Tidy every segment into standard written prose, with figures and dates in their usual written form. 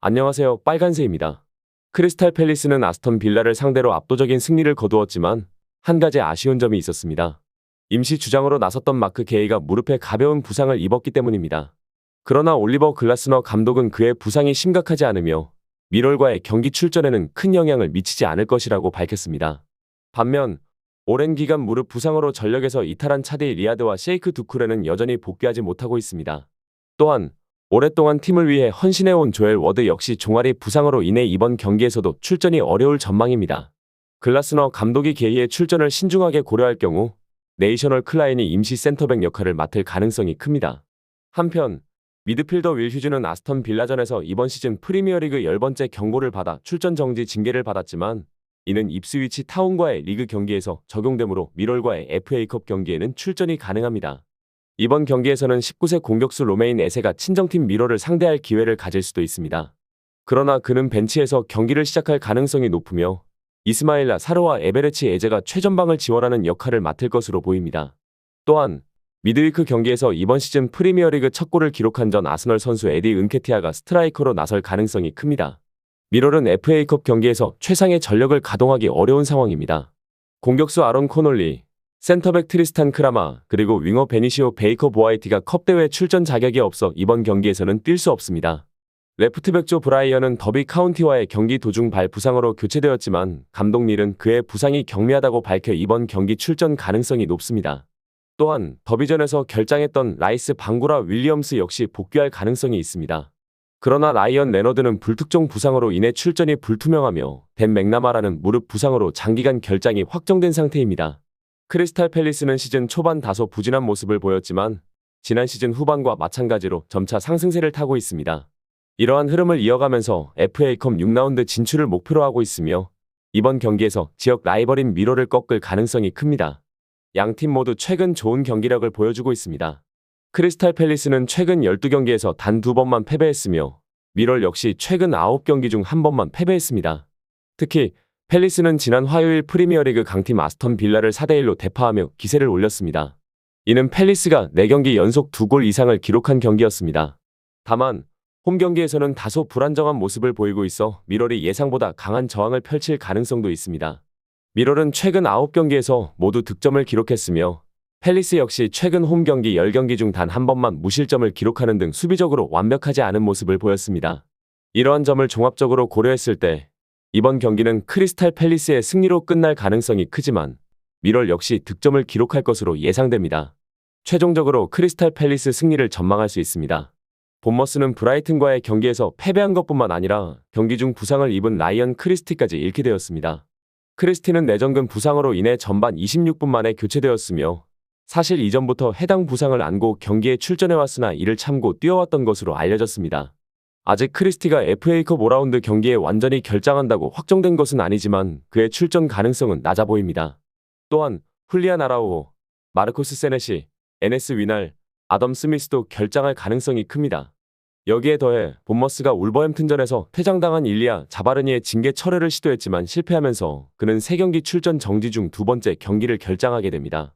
안녕하세요. 빨간새입니다. 크리스탈 팰리스는 아스톤 빌라를 상대로 압도적인 승리를 거두었지만 한 가지 아쉬운 점이 있었습니다. 임시 주장으로 나섰던 마크 게이가 무릎에 가벼운 부상을 입었기 때문입니다. 그러나 올리버 글라스너 감독은 그의 부상이 심각하지 않으며 미럴과의 경기 출전에는 큰 영향을 미치지 않을 것이라고 밝혔습니다. 반면 오랜 기간 무릎 부상으로 전력에서 이탈한 차디 리아드와 셰이크 두쿠레는 여전히 복귀하지 못하고 있습니다. 또한 오랫동안 팀을 위해 헌신해온 조엘 워드 역시 종아리 부상으로 인해 이번 경기에서도 출전이 어려울 전망입니다. 글라스너 감독이 게이의 출전을 신중하게 고려할 경우 네이셔널 클라인이 임시 센터백 역할을 맡을 가능성이 큽니다. 한편 미드필더 윌 휴즈는 아스턴 빌라전에서 이번 시즌 프리미어리그 10번째 경고를 받아 출전 정지 징계를 받았지만 이는 입스위치 타운과의 리그 경기에서 적용되므로 미럴과의 FA컵 경기에는 출전이 가능합니다. 이번 경기에서는 19세 공격수 로메인 에세가 친정팀 미러를 상대할 기회를 가질 수도 있습니다. 그러나 그는 벤치에서 경기를 시작할 가능성이 높으며 이스마일라 사르와 에베레치 에제가 최전방을 지원하는 역할을 맡을 것으로 보입니다. 또한 미드위크 경기에서 이번 시즌 프리미어리그 첫 골을 기록한 전 아스널 선수 에디 은케티아가 스트라이커로 나설 가능성이 큽니다. 미럴은 FA컵 경기에서 최상의 전력을 가동하기 어려운 상황입니다. 공격수 아론 코놀리, 센터백 트리스탄 크라마, 그리고 윙어 베니시오 베이커 보아이티가 컵대회 출전 자격이 없어 이번 경기에서는 뛸 수 없습니다. 레프트백 조 브라이언은 더비 카운티와의 경기 도중 발 부상으로 교체되었지만 감독 닐은 그의 부상이 경미하다고 밝혀 이번 경기 출전 가능성이 높습니다. 또한 더비전에서 결장했던 라이스 방구라 윌리엄스 역시 복귀할 가능성이 있습니다. 그러나 라이언 레너드는 불특정 부상으로 인해 출전이 불투명하며 댄 맥나마라는 무릎 부상으로 장기간 결장이 확정된 상태입니다. 크리스탈 팰리스는 시즌 초반 다소 부진한 모습을 보였지만 지난 시즌 후반과 마찬가지로 점차 상승세를 타고 있습니다. 이러한 흐름을 이어가면서 FA컵 6라운드 진출을 목표로 하고 있으며 이번 경기에서 지역 라이벌인 미러를 꺾을 가능성이 큽니다. 양팀 모두 최근 좋은 경기력을 보여주고 있습니다. 크리스탈 팰리스는 최근 12경기에서 단 2번만 패배했으며 미럴 역시 최근 9경기 중 1번만 패배했습니다. 특히 팰리스는 지난 화요일 프리미어리그 강팀 아스턴 빌라를 4대1로 대파하며 기세를 올렸습니다. 이는 팰리스가 4경기 연속 2골 이상을 기록한 경기였습니다. 다만 홈 경기에서는 다소 불안정한 모습을 보이고 있어 미럴이 예상보다 강한 저항을 펼칠 가능성도 있습니다. 미럴은 최근 9경기에서 모두 득점을 기록했으며 팰리스 역시 최근 홈 경기 10경기 중 단 1번만 무실점을 기록하는 등 수비적으로 완벽하지 않은 모습을 보였습니다. 이러한 점을 종합적으로 고려했을 때 이번 경기는 크리스탈 팰리스의 승리로 끝날 가능성이 크지만 미럴 역시 득점을 기록할 것으로 예상됩니다. 최종적으로 크리스탈 팰리스 승리를 전망할 수 있습니다. 본머스는 브라이튼과의 경기에서 패배한 것뿐만 아니라 경기 중 부상을 입은 라이언 크리스티까지 잃게 되었습니다. 크리스티는 내전근 부상으로 인해 전반 26분 만에 교체되었으며 사실 이전부터 해당 부상을 안고 경기에 출전해왔으나 이를 참고 뛰어왔던 것으로 알려졌습니다. 아직 크리스티가 FA컵 5라운드 경기에 완전히 결장한다고 확정된 것은 아니지만 그의 출전 가능성은 낮아 보입니다. 또한 훌리안 아라우호, 마르코스 세네시, 에네스 위날, 아덤 스미스도 결장할 가능성이 큽니다. 여기에 더해 본머스가 울버햄튼전에서 퇴장당한 일리아 자바르니의 징계 철회를 시도했지만 실패하면서 그는 3경기 출전 정지 중 2번째 경기를 결장하게 됩니다.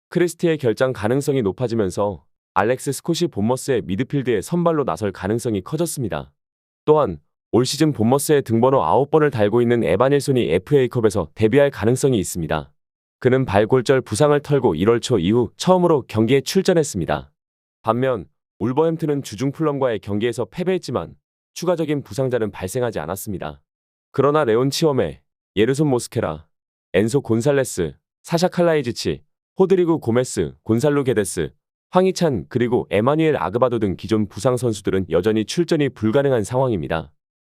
크리스티의 결장 가능성이 높아지면서 알렉스 스콧이 본머스의 미드필드에 선발로 나설 가능성이 커졌습니다. 또한 올 시즌 본머스의 등번호 9번을 달고 있는 에반 힐손이 FA컵에서 데뷔할 가능성이 있습니다. 그는 발골절 부상을 털고 1월 초 이후 처음으로 경기에 출전했습니다. 반면 울버햄튼은 주중 풀럼과의 경기에서 패배했지만 추가적인 부상자는 발생하지 않았습니다. 그러나 레온 치오메, 예르손 모스케라, 엔소 곤살레스, 사샤 칼라이지치, 호드리구 고메스, 곤살루 게데스, 황희찬 그리고 에마뉘엘 아그바도 등 기존 부상 선수들은 여전히 출전이 불가능한 상황입니다.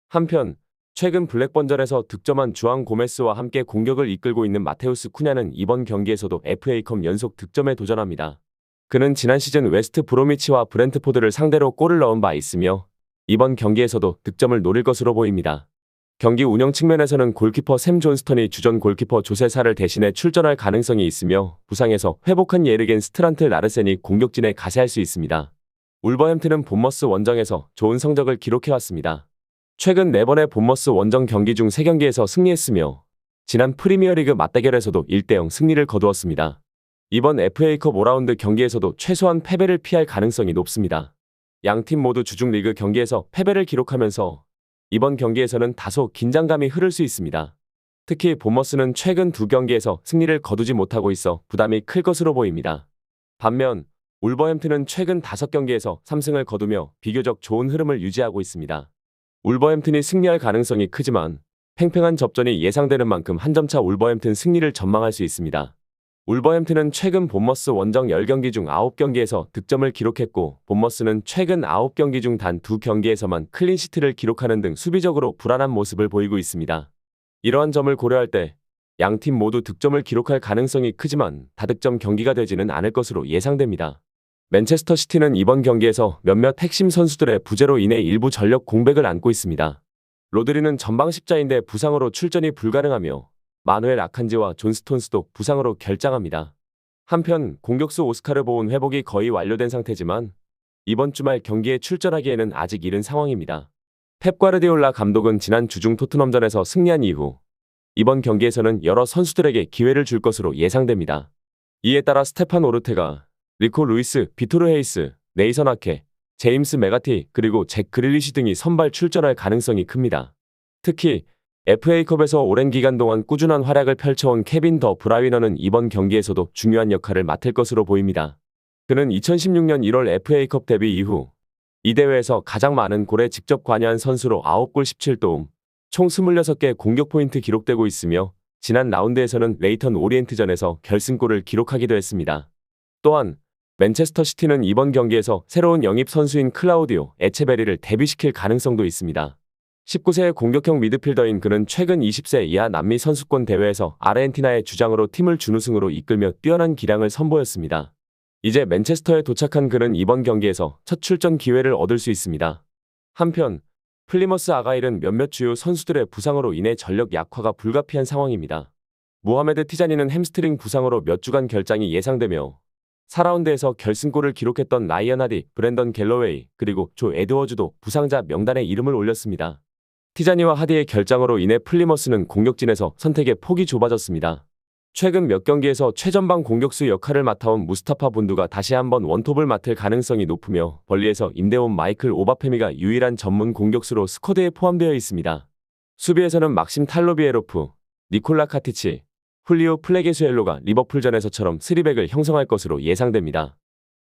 한편 최근 블랙번전에서 득점한 주앙 고메스와 함께 공격을 이끌고 있는 마테우스 쿠냐는 이번 경기에서도 FA컵 연속 득점에 도전합니다. 그는 지난 시즌 웨스트 브로미치와 브렌트포드를 상대로 골을 넣은 바 있으며 이번 경기에서도 득점을 노릴 것으로 보입니다. 경기 운영 측면에서는 골키퍼 샘 존스턴이 주전 골키퍼 조세사를 대신해 출전할 가능성이 있으며 부상에서 회복한 예르겐 스트란트 라르센이 공격진에 가세할 수 있습니다. 울버햄튼은 본머스 원정에서 좋은 성적을 기록해왔습니다. 최근 4번의 본머스 원정 경기 중 3경기에서 승리했으며 지난 프리미어리그 맞대결에서도 1대0 승리를 거두었습니다. 이번 FA컵 5라운드 경기에서도 최소한 패배를 피할 가능성이 높습니다. 양팀 모두 주중 리그 경기에서 패배를 기록하면서 이번 경기에서는 다소 긴장감이 흐를 수 있습니다. 특히 본머스는 최근 두 경기에서 승리를 거두지 못하고 있어 부담이 클 것으로 보입니다. 반면 울버햄튼은 최근 5경기에서 3승을 거두며 비교적 좋은 흐름을 유지하고 있습니다. 울버햄튼이 승리할 가능성이 크지만 팽팽한 접전이 예상되는 만큼 한 점차 울버햄튼 승리를 전망할 수 있습니다. 울버햄튼은 최근 본머스 원정 10경기 중 9경기에서 득점을 기록했고 본머스는 최근 9경기 중 단 2경기에서만 클린시트를 기록하는 등 수비적으로 불안한 모습을 보이고 있습니다. 이러한 점을 고려할 때 양팀 모두 득점을 기록할 가능성이 크지만 다득점 경기가 되지는 않을 것으로 예상됩니다. 맨체스터 시티는 이번 경기에서 몇몇 핵심 선수들의 부재로 인해 일부 전력 공백을 안고 있습니다. 로드리는 전방 십자인대 부상으로 출전이 불가능하며 마누엘 아칸지와 존 스톤스도 부상으로 결장합니다. 한편 공격수 오스카르 보온 회복이 거의 완료된 상태지만 이번 주말 경기에 출전하기에는 아직 이른 상황입니다. 펩 과르디올라 감독은 지난 주중 토트넘전에서 승리한 이후 이번 경기에서는 여러 선수들에게 기회를 줄 것으로 예상됩니다. 이에 따라 스테판 오르테가, 리코 루이스, 비토르 헤이스, 네이선 아케, 제임스 메가티 그리고 잭 그릴리시 등이 선발 출전할 가능성이 큽니다. 특히 FA컵에서 오랜 기간 동안 꾸준한 활약을 펼쳐온 케빈 더 브라위너는 이번 경기에서도 중요한 역할을 맡을 것으로 보입니다. 그는 2016년 1월 FA컵 데뷔 이후 이 대회에서 가장 많은 골에 직접 관여한 선수로 9골 17도움, 총 26개 공격 포인트 기록되고 있으며 지난 라운드에서는 레이턴 오리엔트전에서 결승골을 기록하기도 했습니다. 또한 맨체스터 시티는 이번 경기에서 새로운 영입 선수인 클라우디오 에체베리를 데뷔시킬 가능성도 있습니다. 19세의 공격형 미드필더인 그는 최근 20세 이하 남미 선수권 대회에서 아르헨티나의 주장으로 팀을 준우승으로 이끌며 뛰어난 기량을 선보였습니다. 이제 맨체스터에 도착한 그는 이번 경기에서 첫 출전 기회를 얻을 수 있습니다. 한편 플리머스 아가일은 몇몇 주요 선수들의 부상으로 인해 전력 약화가 불가피한 상황입니다. 모하메드 티자니는 햄스트링 부상으로 몇 주간 결장이 예상되며 4라운드에서 결승골을 기록했던 라이언 하디, 브랜던 갤러웨이, 그리고 조 에드워즈도 부상자 명단에 이름을 올렸습니다. 티자니와 하디의 결장으로 인해 플리머스는 공격진에서 선택의 폭이 좁아졌습니다. 최근 몇 경기에서 최전방 공격수 역할을 맡아온 무스타파 본두가 다시 한번 원톱을 맡을 가능성이 높으며 벌리에서 임대온 마이클 오바페미가 유일한 전문 공격수로 스쿼드에 포함되어 있습니다. 수비에서는 막심 탈로비에로프, 니콜라 카티치, 훌리오 플레게수엘로가 리버풀전에서처럼 3백을 형성할 것으로 예상됩니다.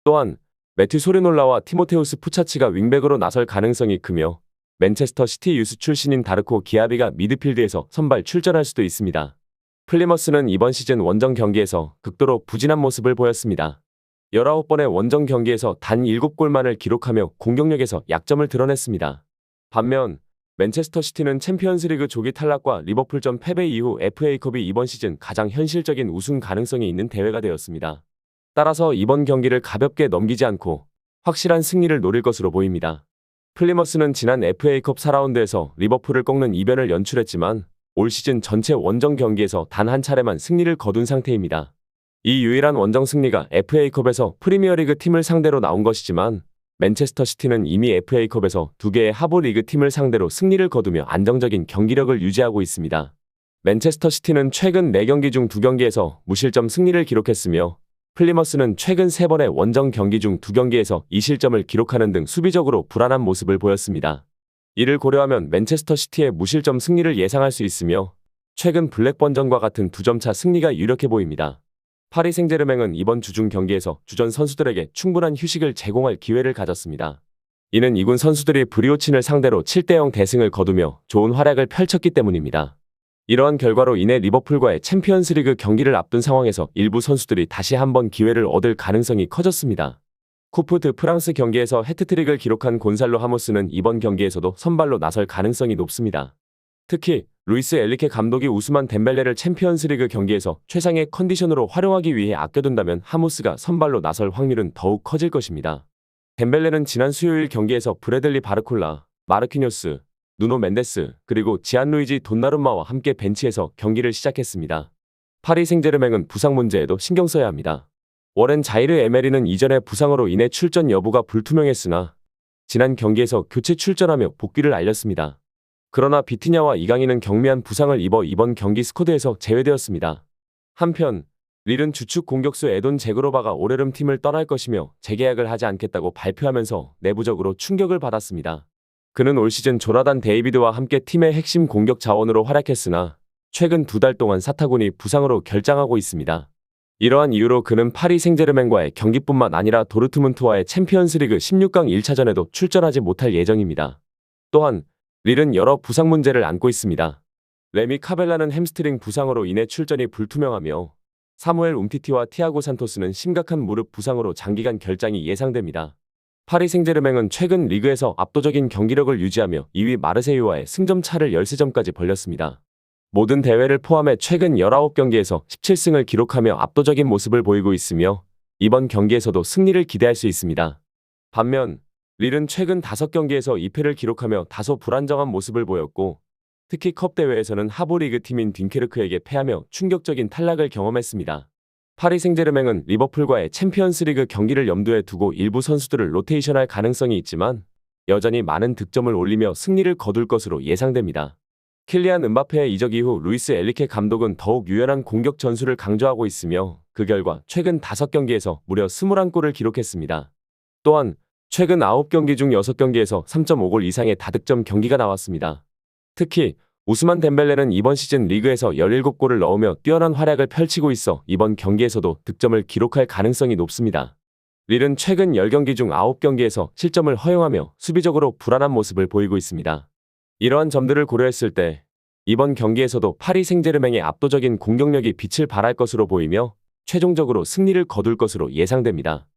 또한 매튜 소르놀라와 티모테우스 푸차치가 윙백으로 나설 가능성이 크며 맨체스터 시티 유스 출신인 다르코 기아비가 미드필드에서 선발 출전할 수도 있습니다. 플리머스는 이번 시즌 원정 경기에서 극도로 부진한 모습을 보였습니다. 19번의 원정 경기에서 단 7골만을 기록하며 공격력에서 약점을 드러냈습니다. 반면 맨체스터 시티는 챔피언스리그 조기 탈락과 리버풀전 패배 이후 FA컵이 이번 시즌 가장 현실적인 우승 가능성이 있는 대회가 되었습니다. 따라서 이번 경기를 가볍게 넘기지 않고 확실한 승리를 노릴 것으로 보입니다. 플리머스는 지난 FA컵 4라운드에서 리버풀을 꺾는 이변을 연출했지만 올 시즌 전체 원정 경기에서 단 한 차례만 승리를 거둔 상태입니다. 이 유일한 원정 승리가 FA컵에서 프리미어리그 팀을 상대로 나온 것이지만 맨체스터 시티는 이미 FA컵에서 2개의 하부 리그 팀을 상대로 승리를 거두며 안정적인 경기력을 유지하고 있습니다. 맨체스터 시티는 최근 4경기 중 2경기에서 무실점 승리를 기록했으며 플리머스는 최근 3번의 원정 경기 중 2경기에서 2실점을 기록하는 등 수비적으로 불안한 모습을 보였습니다. 이를 고려하면 맨체스터 시티의 무실점 승리를 예상할 수 있으며 최근 블랙번전과 같은 2점차 승리가 유력해 보입니다. 파리 생제르맹은 이번 주중 경기에서 주전 선수들에게 충분한 휴식을 제공할 기회를 가졌습니다. 이는 이군 선수들이 브리오친을 상대로 7대0 대승을 거두며 좋은 활약을 펼쳤기 때문입니다. 이러한 결과로 인해 리버풀과의 챔피언스리그 경기를 앞둔 상황에서 일부 선수들이 다시 한번 기회를 얻을 가능성이 커졌습니다. 쿠프 드 프랑스 경기에서 해트트릭을 기록한 곤살로 하모스는 이번 경기에서도 선발로 나설 가능성이 높습니다. 특히 루이스 엘리케 감독이 우스만 덴벨레를 챔피언스리그 경기에서 최상의 컨디션으로 활용하기 위해 아껴둔다면 하모스가 선발로 나설 확률은 더욱 커질 것입니다. 덴벨레는 지난 수요일 경기에서 브래들리 바르콜라, 마르키뇨스, 누노 멘데스, 그리고 지안루이지 돈나룸마와 함께 벤치에서 경기를 시작했습니다. 파리 생제르맹은 부상 문제에도 신경 써야 합니다. 워렌 자이르 에메리는 이전의 부상으로 인해 출전 여부가 불투명했으나 지난 경기에서 교체 출전하며 복귀를 알렸습니다. 그러나 비티냐와 이강인은 경미한 부상을 입어 이번 경기 스쿼드에서 제외되었습니다. 한편 릴은 주축 공격수 에돈 제그로바가 올여름 팀을 떠날 것이며 재계약을 하지 않겠다고 발표하면서 내부적으로 충격을 받았습니다. 그는 올 시즌 조나단 데이비드와 함께 팀의 핵심 공격 자원으로 활약했으나 최근 2달 동안 사타구니 부상으로 결장하고 있습니다. 이러한 이유로 그는 파리 생제르맹과의 경기뿐만 아니라 도르트문트와의 챔피언스리그 16강 1차전에도 출전하지 못할 예정입니다. 또한 릴은 여러 부상 문제를 안고 있습니다. 레미 카벨라는 햄스트링 부상으로 인해 출전이 불투명하며 사무엘 움티티와 티아고 산토스는 심각한 무릎 부상으로 장기간 결장이 예상됩니다. 파리 생제르맹은 최근 리그에서 압도적인 경기력을 유지하며 2위 마르세유와의 승점 차를 13점까지 벌렸습니다. 모든 대회를 포함해 최근 19경기에서 17승을 기록하며 압도적인 모습을 보이고 있으며 이번 경기에서도 승리를 기대할 수 있습니다. 반면 릴은 최근 5경기에서 2패를 기록하며 다소 불안정한 모습을 보였고 특히 컵 대회에서는 하부 리그 팀인 딩케르크에게 패하며 충격적인 탈락을 경험했습니다. 파리 생제르맹은 리버풀과의 챔피언스리그 경기를 염두에 두고 일부 선수들을 로테이션할 가능성이 있지만 여전히 많은 득점을 올리며 승리를 거둘 것으로 예상됩니다. 킬리안 은바페의 이적 이후 루이스 엘리케 감독은 더욱 유연한 공격 전술을 강조하고 있으며 그 결과 최근 5경기에서 무려 21골을 기록했습니다. 또한 최근 9경기 중 6경기에서 3.5골 이상의 다득점 경기가 나왔습니다. 특히 우스만 덴벨레는 이번 시즌 리그에서 17골을 넣으며 뛰어난 활약을 펼치고 있어 이번 경기에서도 득점을 기록할 가능성이 높습니다. 릴은 최근 10경기 중 9경기에서 실점을 허용하며 수비적으로 불안한 모습을 보이고 있습니다. 이러한 점들을 고려했을 때 이번 경기에서도 파리 생제르맹의 압도적인 공격력이 빛을 발할 것으로 보이며 최종적으로 승리를 거둘 것으로 예상됩니다.